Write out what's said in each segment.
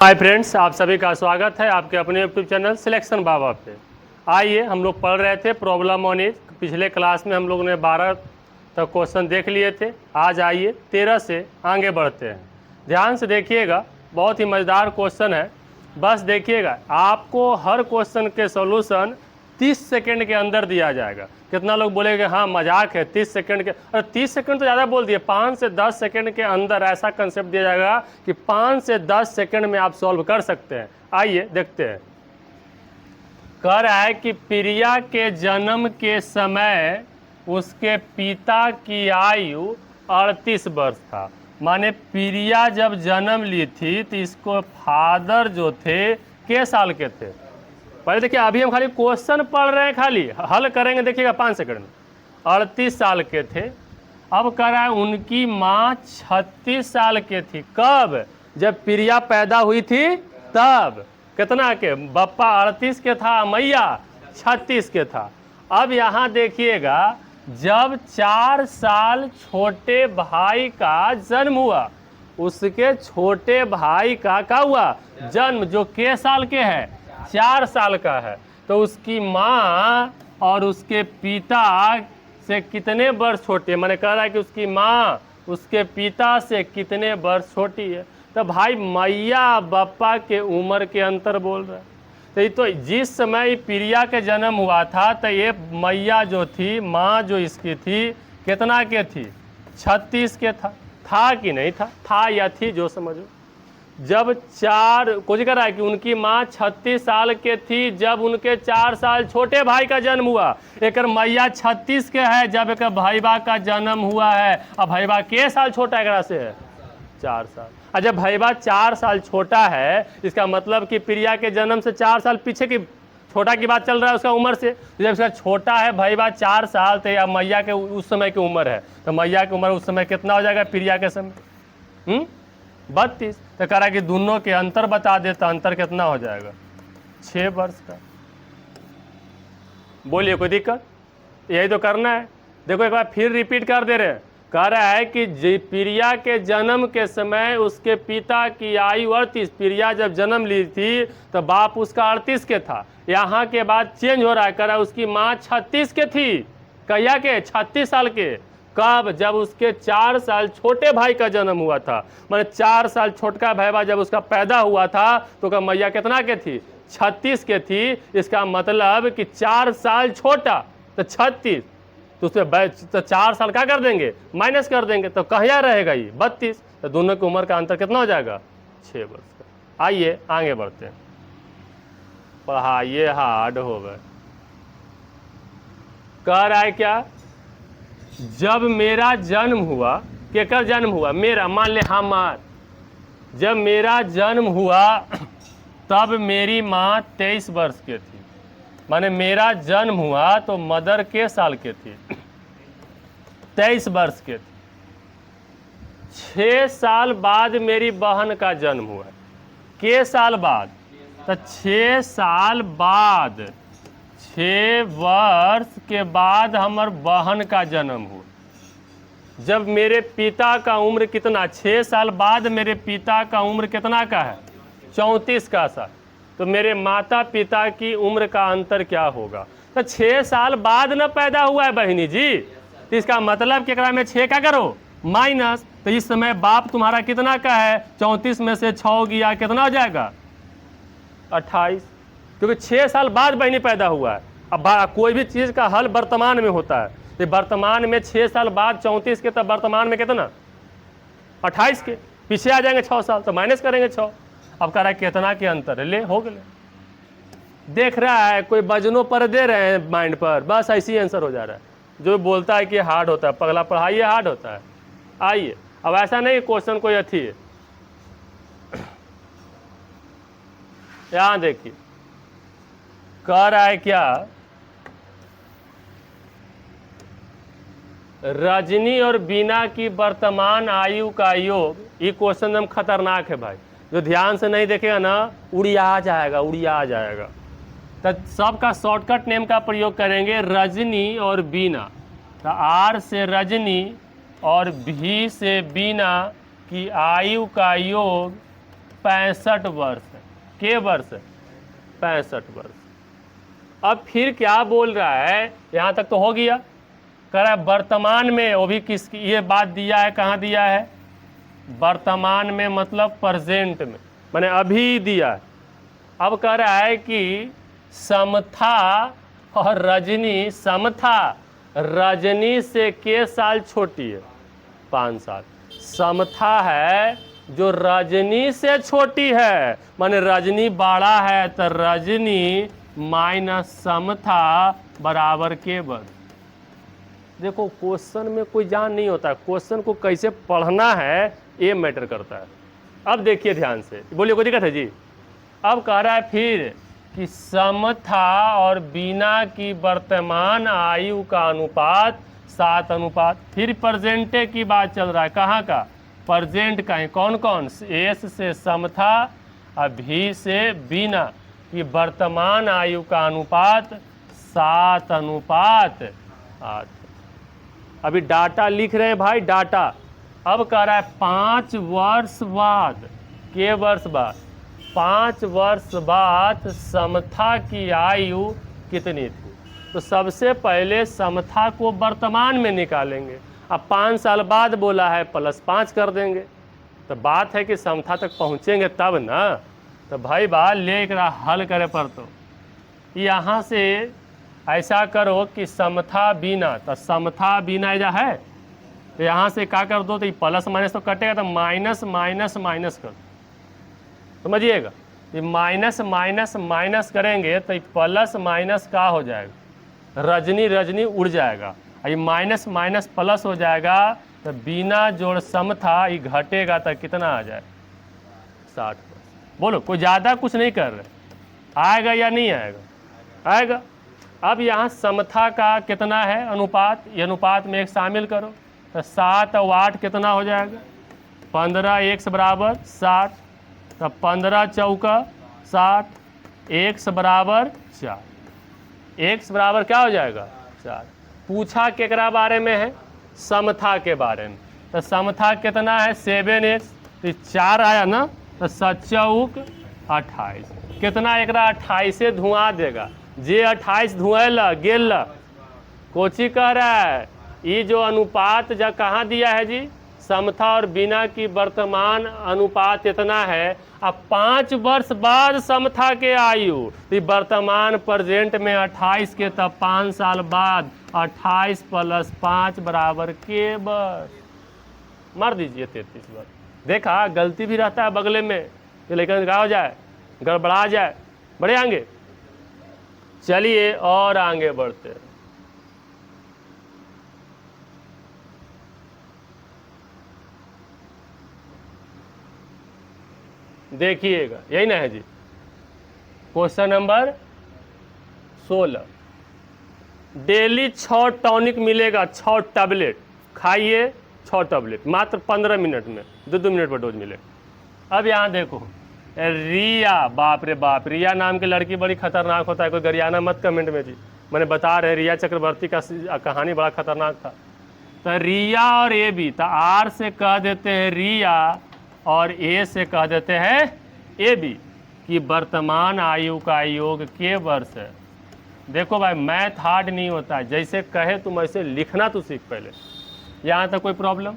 Hi friends, आप सभी का स्वागत है आपके अपने यूट्यूब चैनल सिलेक्शन बाबा पे। आइए, हम लोग पढ़ रहे थे प्रॉब्लम ऑन एज। पिछले क्लास में हम लोगों ने 12 तक क्वेश्चन देख लिए थे। आज आइए 13 से आगे बढ़ते हैं। ध्यान से देखिएगा, बहुत ही मज़ेदार क्वेश्चन है। बस देखिएगा, आपको हर क्वेश्चन के सॉल्यूशन 30 सेकंड के अंदर दिया जाएगा। कितना लोग बोलेंगे हाँ मजाक है, 30 सेकंड के, अरे 30 सेकंड तो ज़्यादा बोल दिए, 5 से 10 सेकंड के अंदर ऐसा कंसेप्ट दिया जाएगा कि 5 से 10 सेकंड में आप सॉल्व कर सकते हैं। आइए देखते हैं। कह रहा है कि प्रिया के जन्म के समय उसके पिता की आयु 38 वर्ष था। माने प्रिया जब जन्म ली थी तो इसको फादर जो थे के साल के थे। पहले देखिए, अभी हम खाली क्वेश्चन पढ़ रहे हैं, खाली हल करेंगे। देखिएगा 5 सेकंड में 38 साल के थे। अब कह रहा है उनकी माँ 36 साल के थी। कब? जब प्रिया पैदा हुई थी तब। कितना के? बप्पा 38 के था, मैया 36 के था। अब यहाँ देखिएगा, जब 4 साल छोटे भाई का जन्म हुआ, उसके छोटे भाई का क्या हुआ? जन्म, जो के साल के है? 4 साल का है। तो उसकी माँ और उसके पिता से कितने वर्ष छोटी है? मैंने कह रहा है कि उसकी माँ उसके पिता से कितने वर्ष छोटी है। तो भाई मैया बप्पा के उम्र के अंतर बोल रहा है। तो जिस समय प्रिया के जन्म हुआ था, तो ये मैया जो थी, माँ जो इसकी थी, कितना के थी? 36 के था कि नहीं था या थी, जो समझो। जब 4 कुछ कह रहा है कि उनकी माँ 36 साल के थी जब उनके 4 साल छोटे भाई का जन्म हुआ। एक मैया 36 के है जब एक भैया का जन्म हुआ है। अब भैया के साल छोटा एकरा से है? 4 साल। और जब भैया 4 साल छोटा है, इसका मतलब कि प्रिया के जन्म से 4 साल पीछे की छोटा की बात चल रहा है उसका उम्र से। जब इसका छोटा है भैया 4 साल, तो या मैया के उस समय की उम्र है, तो मैया की उम्र उस समय कितना हो जाएगा प्रिया के समय? 32। तो कह रहा है कि दोनों के अंतर बता देता, अंतर कितना हो जाएगा? 6 वर्ष का। बोलिए, कोई दिक्कत? यही तो करना है। देखो एक बार फिर रिपीट कर दे रहे। कह रहा है कि प्रिया के जन्म के समय उसके पिता की आयु 38। प्रिया जब जन्म ली थी तो बाप उसका 38 के था। यहाँ के बाद चेंज हो रहा है, कह रहा है उसकी माँ 36 के थी। कहिया के? 36 साल के। कब? जब उसके 4 साल छोटे भाई का जन्म हुआ था। मैंने 4 साल छोटका भैया जब उसका पैदा हुआ था तो का मैया कितना के थी? 36 के थी। इसका मतलब कि 4 साल छोटा तो 36, तो उसमें तो 4 साल क्या कर देंगे? माइनस कर देंगे। तो कहिया रहेगा ये? 32। तो दोनों की उम्र का अंतर कितना हो जाएगा? 6 वर्ष का। आइए आगे बढ़ते हैं। पढ़ाइए हार्ड हो गए। कह रहा है क्या? जब मेरा जन्म हुआ, केकर जन्म हुआ? मेरा, मान ले हमार। जब मेरा जन्म हुआ तब मेरी माँ 23 वर्ष के थी। माने मेरा जन्म हुआ तो मदर के साल के थी? 23 वर्ष के थी। 6 साल बाद मेरी बहन का जन्म हुआ। के साल बाद? तो 6 साल बाद, 6 वर्ष के बाद हमार बहन का जन्म हुआ। जब मेरे पिता का उम्र कितना? 6 साल बाद मेरे पिता का उम्र कितना का है? 34 का साल। तो मेरे माता पिता की उम्र का अंतर क्या होगा? तो 6 साल बाद न पैदा हुआ है बहनी जी। तो इसका मतलब कि एकरा में 6 का करो माइनस। तो इस समय बाप तुम्हारा कितना का है? 34 में से 6 गया, कितना हो जाएगा? 28। क्योंकि 6 साल बाद बहनी पैदा हुआ है। अब कोई भी चीज़ का हल वर्तमान में होता है, तो वर्तमान में 6 साल बाद 34 के, तब वर्तमान में कितना? 28 के। पीछे आ जाएंगे 6 साल, तो माइनस करेंगे 6। अब कह रहा है कितना के अंतर है? ले हो गए। देख रहा है कोई वजनों पर दे रहे हैं माइंड पर, बस ऐसी आंसर हो जा रहा है। जो बोलता है कि हार्ड होता है, पगला पढ़ाइए हार्ड होता है। आइए, अब ऐसा नहीं क्वेश्चन कोई अथी है। यहाँ देखिए, कह रहा है क्या? रजनी और बीना की वर्तमान आयु का योग। ये क्वेश्चन एकदम खतरनाक है भाई। जो ध्यान से नहीं देखेगा ना, उड़िया जाएगा, उड़िया जाएगा। तो सबका शॉर्टकट नेम का प्रयोग करेंगे, रजनी और बीना। तो आर से रजनी और भी से बीना की आयु का योग 65 वर्ष है। के वर्ष? 65 वर्ष। अब फिर क्या बोल रहा है, यहाँ तक तो हो गया। कह रहा है वर्तमान में, वो भी किस, ये बात दिया है, कहाँ दिया है? वर्तमान में मतलब प्रेजेंट में, माने अभी दिया है। अब कह रहा है कि समथा और रजनी, समथा रजनी से के साल छोटी है? 5 साल। समथा है जो रजनी से छोटी है, माने रजनी बड़ा है, तो रजनी माइनस समथा बराबर के वर्ष। देखो क्वेश्चन में कोई जान नहीं होता, क्वेश्चन को कैसे पढ़ना है ये मैटर करता है। अब देखिए ध्यान से, बोलिए कोई दिक्कत है जी? अब कह रहा है फिर कि समथा और बीना की वर्तमान आयु का अनुपात 7:, फिर प्रेजेंटे की बात चल रहा है। कहाँ का? प्रेजेंट का है। कौन कौन? एस से समथा और भी से बीना की वर्तमान आयु का अनुपात 7:8। अभी डाटा लिख रहे हैं भाई, डाटा। अब कह रहा है 5 वर्ष बाद, के वर्ष बाद? 5 वर्ष बाद समथा की आयु कितनी थी? तो सबसे पहले समथा को वर्तमान में निकालेंगे। अब 5 साल बाद बोला है, +5 कर देंगे। तो बात है कि समथा तक पहुँचेंगे तब ना। तो भाई बात ले कर हल करे पर, तो यहाँ से ऐसा करो कि समथा बीना, तो समथा बीना जा है, तो यहाँ से क्या कर दो, तो ये प्लस माइनस तो कटेगा, तो माइनस माइनस माइनस कर, समझिएगा। ये माइनस माइनस माइनस करेंगे तो ये प्लस माइनस का हो जाएगा, रजनी रजनी उड़ जाएगा। ये माइनस माइनस प्लस हो जाएगा, तो बीना जोड़ समथा ये घटेगा तो कितना आ जाए? 60। बोलो, कोई ज़्यादा कुछ नहीं कर रहे, आएगा या नहीं आएगा? आएगा। अब यहाँ समथा का कितना है अनुपात, ये अनुपात में एक शामिल करो, तो 7 और 8 कितना हो जाएगा? 15 x बराबर 60, तो 15 चौका 60, x बराबर 4, x बराबर क्या हो जाएगा? 4। पूछा केकरा बारे में है? समथा के बारे में। तो समथा कितना है? 7x, तो 4 आया ना, तो 7 चौक 28, कितना एकरा 28 से धुआं देगा। जे 28 धुआला गेल, कोची कह रहा है? ये जो अनुपात जा कहाँ दिया है जी? समथा और बीना की वर्तमान अनुपात इतना है। अब 5 वर्ष बाद समथा के आयु, तो वर्तमान प्रेजेंट में 28 के, तब 5 साल बाद 28 + 5 बराबर के वर्ष। मार दीजिए 33 वर्ष। देखा गलती भी रहता है बगले में, लेकिन क्या हो जाए, गड़बड़ा जाए। बढ़े आगे, चलिए और आगे बढ़ते हैं। देखिएगा, यही ना है जी क्वेश्चन नंबर 16। डेली 6 टॉनिक मिलेगा, 6 टैबलेट खाइए, 6 टैबलेट मात्र 15 मिनट में, 2-2 मिनट पर डोज मिलेगा। अब यहाँ देखो, रिया, बाप रे बाप, रिया नाम की लड़की बड़ी खतरनाक होता है, कोई गरियाना मत कमेंट में जी। मैंने बता रहे रिया चक्रवर्ती का कहानी बड़ा खतरनाक था। तो रिया और ए बी, तो आर से कह देते हैं रिया और ए से कह देते हैं ए बी की वर्तमान आयु का योग के वर्ष है। देखो भाई मैथ हार्ड नहीं होता, जैसे कहे तुम ऐसे लिखना तो सीख पहले। यहाँ तक कोई प्रॉब्लम?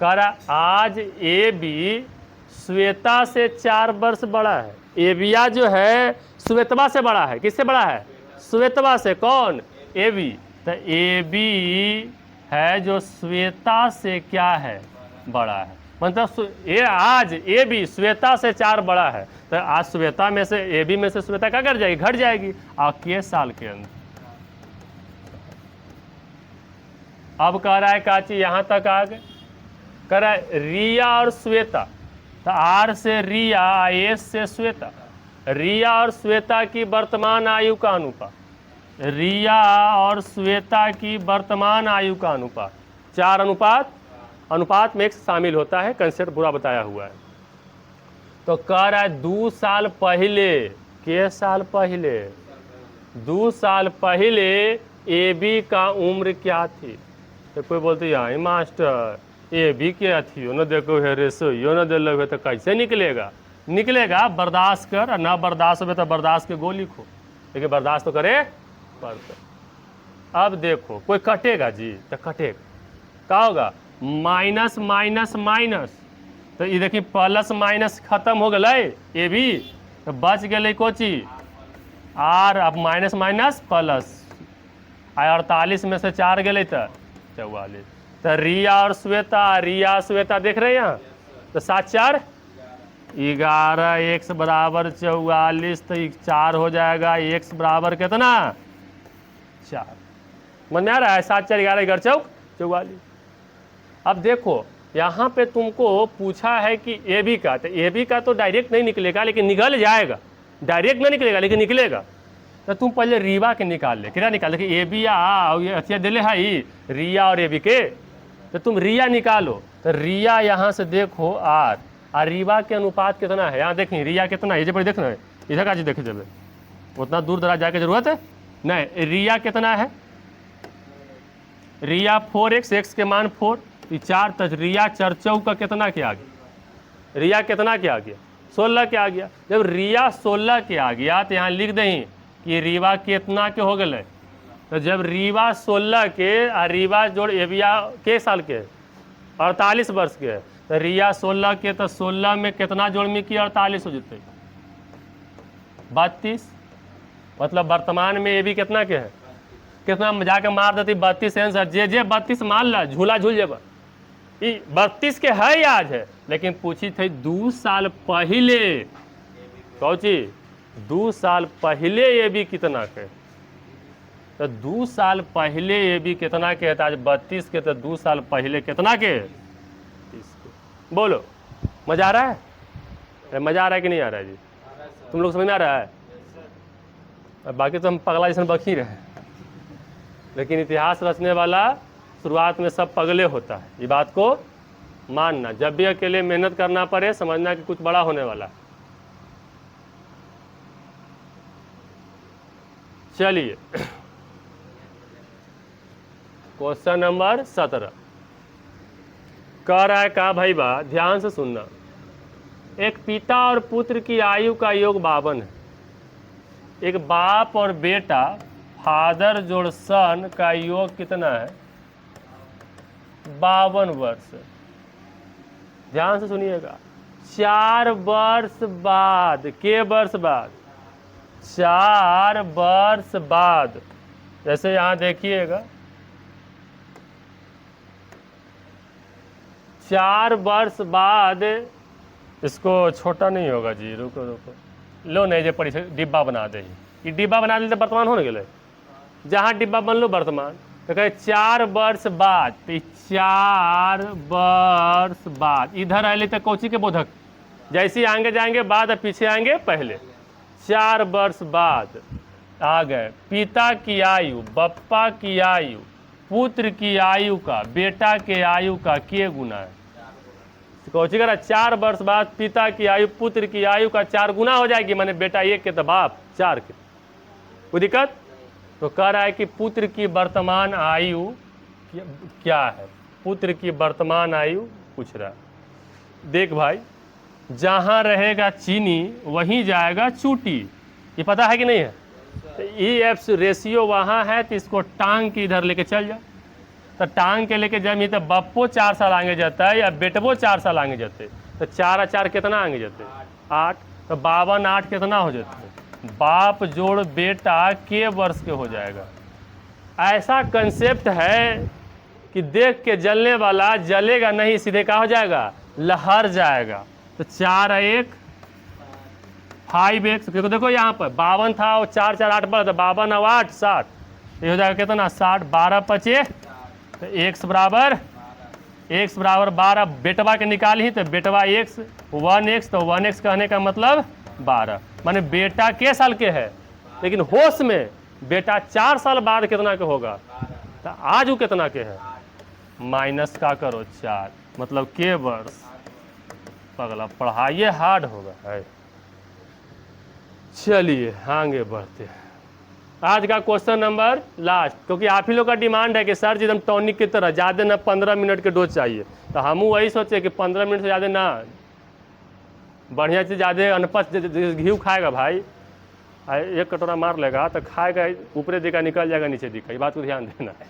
कह रहा आज ए बी श्वेता से 4 वर्ष बड़ा है। एबिया जो है श्वेतवा से बड़ा है। किससे बड़ा है? श्वेतवा से। कौन? A B. तो ए बी है जो श्वेता से क्या है? बड़ा है। मतलब ये आज ए बी श्वेता से 4 बड़ा है, तो आज श्वेता में से, ए बी में से श्वेता क्या कर जाएगी? घट जाएगी। और के साल के अंदर। अब कह रहा है काची, यहाँ तक आ गए। कह रहा है रिया और श्वेता, तो आर से रिया, एस से श्वेता। रिया और श्वेता की वर्तमान आयु का अनुपात, रिया और श्वेता की वर्तमान आयु का अनुपात 4 अनुपात, अनुपात में एक शामिल होता है, कंसेप्ट पूरा बताया हुआ है। तो कह रहा है 2 साल पहले, के साल पहले? 2 साल पहले ए बी का उम्र क्या थी? तो कोई बोलते मास्टर ए बी क्या थी, न देखो है रेसो, यो न दिल है, तो कैसे निकलेगा? निकलेगा, बर्दाश्त कर, और ना बर्दाश्त हो तो बर्दाश्त के गोली खो, लेकिन बर्दाश्त तो करे पड़ता। अब देखो कोई कटेगा जी तो कटेगा, क्या होगा, माइनस माइनस माइनस, तो ये देखिए प्लस माइनस खत्म हो गए ये भी, तो बच गए कोची आर, अब माइनस माइनस प्लस, 48 में से 4 गए तो 44, तो रिया और श्वेता देख रहे हैं यहाँ, तो 7 4 11, x बराबर 44, तो 4 हो जाएगा, x बराबर कितना 4, समझ में आ रहा है, 7 4 11 11 चौक 44। अब देखो यहाँ पे तुमको पूछा है कि ए बी का, तो ए बी का तो डायरेक्ट नहीं निकलेगा, लेकिन निकल जाएगा, डायरेक्ट नहीं निकलेगा लेकिन निकलेगा, तो तुम पहले रीवा के निकाल ले, क्या निकाल ले कि ए बी और ये अच्छा दिले है ही रिया और ए बी के, तो तुम रिया निकालो, तो रिया यहाँ से देखो आर, और रीवा के अनुपात कितना है, यहाँ देखिए रिया कितना है, ये जब देखना है इधर का जी देखे जब, उतना दूर दराज जाके जरूरत है नहीं, रिया कितना है, रिया 4x, x के मान 4, 4 तक रिया 4 चौक का कितना के आ गया, रिया कितना के आ गया 16 के आ गया। जब रिया 16 के आ गया तो यहाँ लिख दें कि रीवा कितना के हो गए, तो जब रीवा 16 के और रीवा जोड़ एबिया के साल के 48 वर्ष के, तो रिया 16 के, तो 16 में कितना जोड़ में किया 48 हो जाते 32, मतलब वर्तमान में ये भी कितना के है, कितना जाके मार देती 32 आंसर, जे 32 मान ला झूला झूल जेब, 32 के है आज है, लेकिन पूछी थी 2 साल पहले, कौची 2 साल पहले ये भी कितना के, तो 2 साल पहले ये भी कितना के है, तो आज 32 के, तो 2 साल पहले कितना के 30 के। बोलो मजा आ रहा है, मजा आ रहा है कि नहीं आ रहा है जी, तुम लोग समझ में आ रहा है, बाकी तो हम पगला जैसे बख ही रहे, लेकिन इतिहास रचने वाला शुरुआत में सब पगले होता है, ये बात को मानना, जब भी अकेले मेहनत करना पड़े समझना कि कुछ बड़ा होने वाला। चलिए क्वेश्चन नंबर 17 कह रहा है, कहा भाई बा ध्यान से सुनना, एक पिता और पुत्र की आयु का योग 52 है, एक बाप और बेटा फादर जोड़ सन का योग कितना है 52 वर्ष। ध्यान से सुनिएगा, 4 वर्ष बाद, के वर्ष बाद 4 वर्ष बाद, जैसे यहां देखिएगा 4 वर्ष बाद, इसको छोटा नहीं होगा जी, रुको रुको, लो नहीं जे पड़ी डिब्बा बना दे, ये डिब्बा बना दे तो वर्तमान होने गए, जहाँ डिब्बा बन लो वर्तमान, तो कहे 4 वर्ष बाद, तो 4 वर्ष बाद इधर आए तो कोची के बोधक, जैसे आगे जाएंगे बाद और पीछे आएंगे पहले, 4 वर्ष बाद आ गए, पिता की आयु, बप्पा की आयु, पुत्र की आयु का बेटा के आयु का के गुना है, कोची करा 4 वर्ष बाद पिता की आयु पुत्र की आयु का 4 गुना हो जाएगी, माने बेटा 1 के तो बाप 4 के, कोई दिक्कत। तो कह रहा है कि पुत्र की वर्तमान आयु क्या है, पुत्र की वर्तमान आयु पूछ रहा है। देख भाई, जहाँ रहेगा चीनी वहीं जाएगा चूटी, ये पता है कि नहीं है, तो EF रेशियो वहाँ है, तो इसको टांग के इधर लेके चल जा, तो टांग के लेके जब तो बप्पो 4 साल आगे जाता है या बेटबो 4 साल आगे जाते, तो 4 और 4 कितना आगे जाते 8, तो 52 8 कितना हो जाते, बाप जोड़ बेटा के वर्ष के हो जाएगा। ऐसा कंसेप्ट है कि देख के जलने वाला जलेगा नहीं, सीधे क्या हो जाएगा, लहर जाएगा। तो 4 1 5x, देखो यहाँ पर 52 था, और 4 4 8 बढ़ा, तो 52 और 8 60, ये हो जाएगा कितना 60, 12 25, तो x बराबर 12, बेटवा के निकाल ही, तो बेटवा x 1x, तो 1x कहने का मतलब 12, माने बेटा के साल के है, लेकिन होश में बेटा 4 साल बाद कितना के होगा, तो आज वो कितना के है, माइनस का करो 4, मतलब के वर्ष, पगला पढ़ाइए हार्ड होगा है। चलिए आगे बढ़ते हैं, आज का क्वेश्चन नंबर लास्ट, क्योंकि आप ही लोग का डिमांड है कि सर जी एकदम टॉनिक की तरह ज़्यादा ना 15 मिनट के डोज चाहिए, तो हम वही सोचे कि 15 मिनट से ज़्यादा ना, बढ़िया चीज़ ज़्यादा अनपच घी खाएगा भाई, एक कटोरा मार लेगा तो खाएगा, ऊपरे दिखा निकल जाएगा नीचे दिखा, ये बात को ध्यान देना है।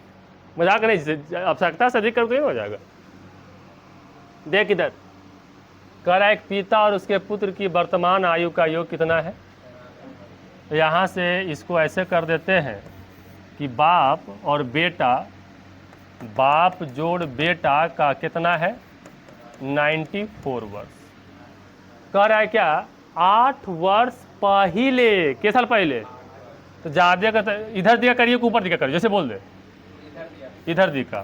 मजाक नहीं, आवश्यकता से अधिक कर नहीं हो जाएगा। देख इधर कह रहा है एक पिता और उसके पुत्र की वर्तमान आयु का योग कितना है। यहाँ से इसको ऐसे कर देते हैं कि बाप और बेटा, बाप जोड़ बेटा का कितना है 94 वर्ष। कह रहा है क्या 8 वर्ष पहले, किस साल पहले, तो ज़्यादा का इधर दिखा करिए कि ऊपर दिखा करिए, जैसे बोल दे इधर दिखा,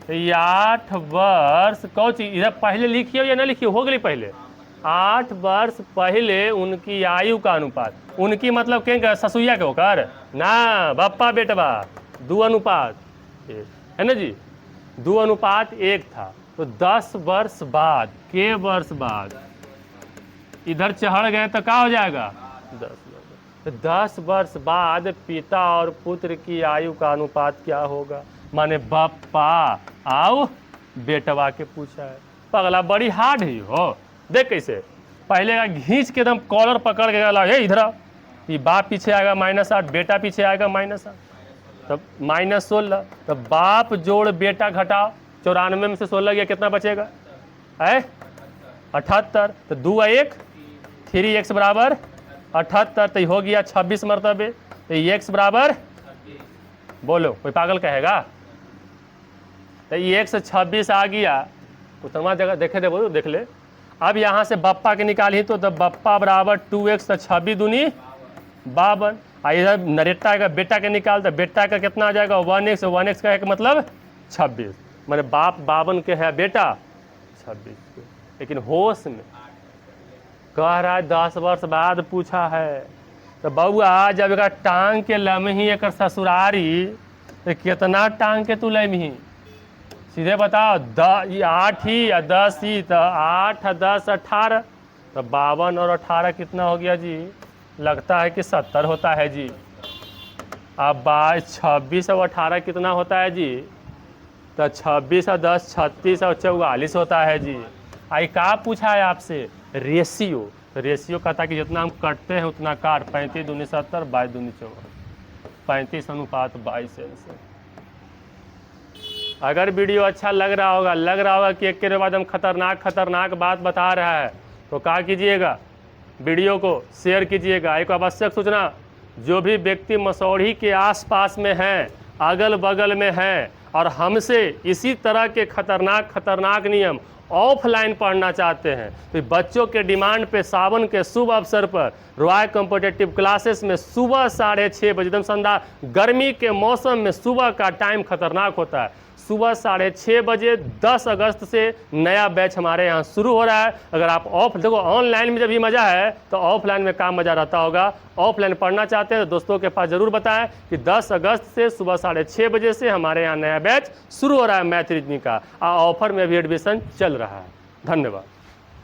तो ये 8 वर्ष कौन चीज इधर पहले लिखिए या ना लिखिए, हो गई पहले 8 वर्ष पहले उनकी आयु का अनुपात, उनकी मतलब क्या ससुइया के होकर ना, बप्पा बेटवा 2 अनुपात है ना जी, 2 अनुपात 1 था। तो 10 वर्ष बाद, के वर्ष बाद इधर चढ़ गए तो क्या हो जाएगा 10 वर्ष। तो 10 वर्ष बाद पिता और पुत्र की आयु का अनुपात क्या होगा, माने बप्पा आओ बेटवा के पूछा है। पगला बड़ी हार्ड ही हो, देख कैसे पहले का घींच के एकदम कॉलर पकड़ के गला, हे इधर ये बाप पीछे आएगा -8, बेटा पीछे आएगा -8, तब -16, तब बाप जोड़ बेटा घटाओ, 94 में से 16 गया कितना बचेगा है 78, तो 2 1 3x बराबर 78, तो हो गया 26 मरतबे, तो x बराबर बोलो कोई पागल कहेगा, तो x 26 आ गया, उतना जगह देखे दे बोलो देख ले। अब यहाँ से बप्पा के निकाली तो बप्पा बराबर 2x, तो 26 दूनी 52, इधर नरेटा का बेटा के निकाल तो बेटा का कितना आ जाएगा 1x, 1x का एक मतलब 26, मैंने बाप 52 के है, बेटा 26 के। लेकिन होश में कह रहा है 10 वर्ष बाद पूछा है, तो बउआ जब एक टांग के लमही एक ससुरारी, तो कितना टांग के तू लमही, सीधे बताओ 8 ही या 10 ही, तो 8 10 18, तो 52 और 18 कितना हो गया जी, लगता है कि 70 होता है जी। अब 26 और 18 कितना होता है जी, तो 26 और 10 36 और 44 होता है जी। आई का पूछा है आपसे रेशियो, तो रेशियो कहता है कि जितना हम कटते हैं उतना काट, 35 दूनी 70, 22 दूनी 54, 35 अनुपात 22 से। अगर वीडियो अच्छा लग रहा होगा कि एक के बाद हम खतरनाक बात बता रहा है, तो क्या कीजिएगा, वीडियो को शेयर कीजिएगा। एक आवश्यक सूचना, जो भी व्यक्ति मसौढ़ी के आसपास में हैं, अगल बगल में हैं और हमसे इसी तरह के खतरनाक नियम ऑफलाइन पढ़ना चाहते हैं, तो बच्चों के डिमांड पे सावन के शुभ अवसर पर रॉय कॉम्पिटिटिव क्लासेस में सुबह 6:30 बजे, एकदम संध्या गर्मी के मौसम में सुबह का टाइम खतरनाक होता है, सुबह 6:30 बजे 10 अगस्त से नया बैच हमारे यहाँ शुरू हो रहा है। अगर आप देखो ऑनलाइन में जब ये मज़ा है तो ऑफलाइन में काम मज़ा रहता होगा। ऑफलाइन पढ़ना चाहते हैं तो दोस्तों के पास ज़रूर बताएं कि 10 अगस्त से सुबह 6:30 बजे से हमारे यहाँ नया बैच शुरू हो रहा है मैथ रीजनिंग का, ऑफर में भी एडमिशन चल रहा है। धन्यवाद।